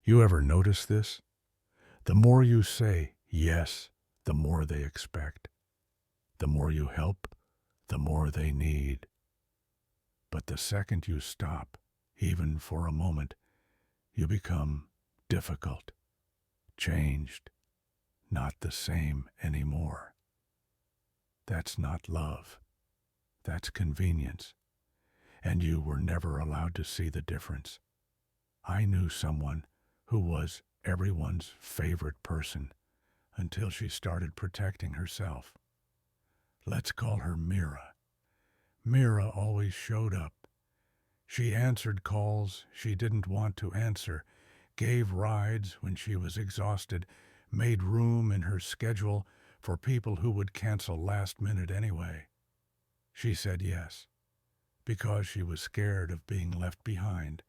You ever notice this? The more you say yes, the more they expect. The more you help, the more they need. But the second you stop, even for a moment, you become difficult, changed, not the same anymore. That's not love. That's convenience. And you were never allowed to see the difference. I knew someone who was everyone's favorite person until she started protecting herself. Let's call her Mira. Mira always showed up. She answered calls she didn't want to answer, gave rides when she was exhausted, made room in her schedule for people who would cancel last minute anyway. She said yes, because she was scared of being left behind,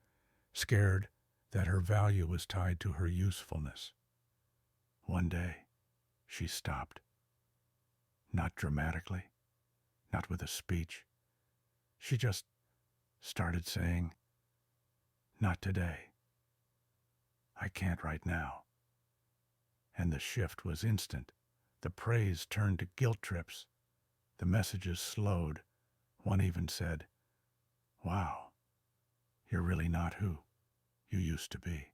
scared that her value was tied to her usefulness. One day, she stopped. Not dramatically, not with a speech. She just started saying, "Not today. I can't right now." And the shift was instant. The praise turned to guilt trips. The messages slowed. One even said, "Wow, you're really not who you used to be."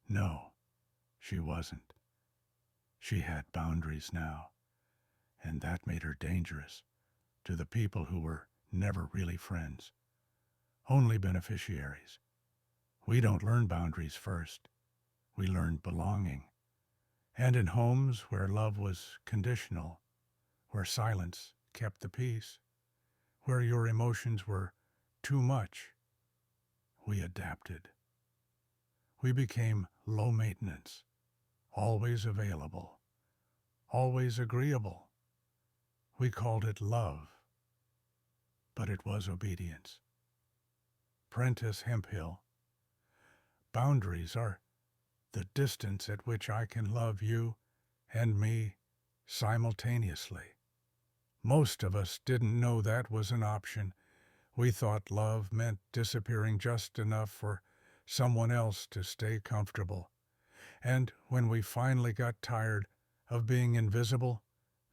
No, she wasn't. She had boundaries now, and that made her dangerous to the people who were never really friends, only beneficiaries. We don't learn boundaries first. We learn belonging. And in homes where love was conditional, where silence kept the peace, where your emotions were too much, we adapted. We became low maintenance, always available, always agreeable. We called it love, but it was obedience. Prentice Hemphill. Boundaries are the distance at which I can love you and me simultaneously. Most of us didn't know that was an option. We thought love meant disappearing just enough for someone else to stay comfortable. And when we finally got tired of being invisible,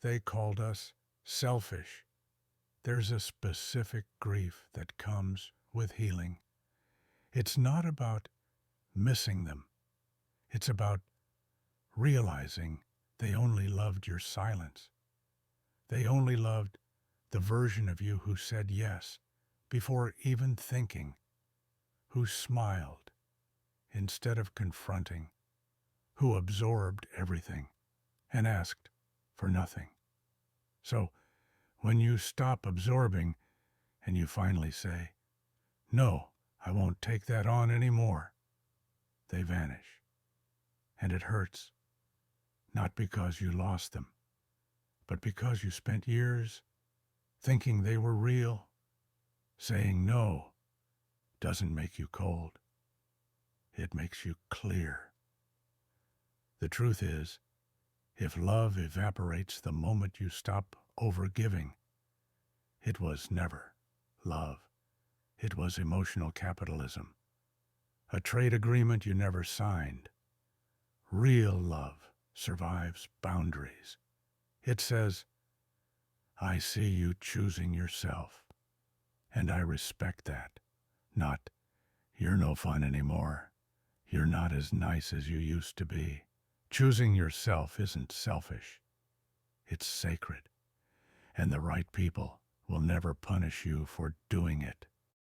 they called us selfish. There's a specific grief that comes with healing. It's not about missing them. It's about realizing they only loved your silence. They only loved the version of you who said yes before even thinking, who smiled instead of confronting, who absorbed everything and asked for nothing. So when you stop absorbing and you finally say, "No, I won't take that on anymore," they vanish. And it hurts, not because you lost them, but because you spent years thinking they were real. Saying no doesn't make you cold. It makes you clear. The truth is, if love evaporates the moment you stop overgiving, it was never love. It was emotional capitalism, a trade agreement you never signed. Real love survives boundaries. It says, "I see you choosing yourself, and I respect that." Not, "You're no fun anymore. You're not as nice as you used to be." Choosing yourself isn't selfish. It's sacred, and the right people will never punish you for doing it.